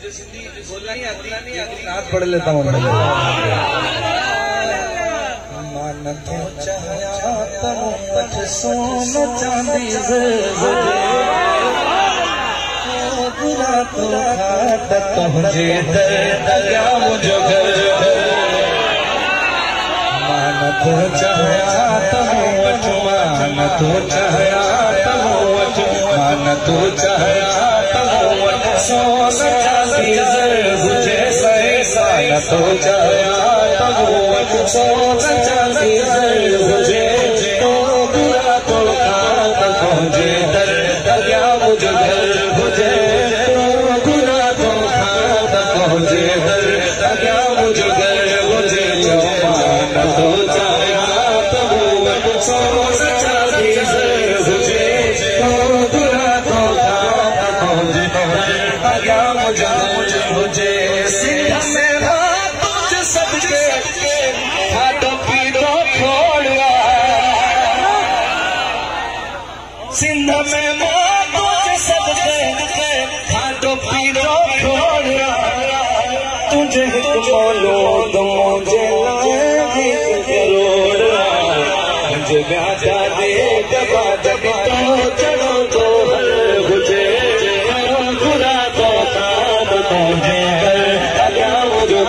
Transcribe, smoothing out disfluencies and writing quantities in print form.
मुझे सिंधी बोलना नहीं आती, नाथ पढ़ लेता हूँ। मन तो चाहया तनु पठ सोना चांदी बुरा तो खाट तुझे दया मुझे घर। मन तो चाहया तनु वचु मन तो चाहया तनु वचु मन तो चाहया तनु वचु सोना चांदी बुझे सहे सान तो चाहया तनु वचु सोना चांदी बुझे तो बुरा तो खाट तुझे दया मुझे घर बुझे तो बुरा तो खाट तुझे दया मुझे घर बुझे मान तो चाहया तनु वचु सोना चांदी बुझे तो बुरा तो खाट तुझे दया मुझे बुझे। सिंध में तुझ सबके खाटो पीटो छोड़ा, सिंध में तुझ सबके खाटो पीटो छोड़ा। तुझे बोलो तो मुझे करोड़ मुझे ब्याजा दे दबा दबा तो चढ़ो तो हर बुझे बुरा तो खाट तुझे दया मुझे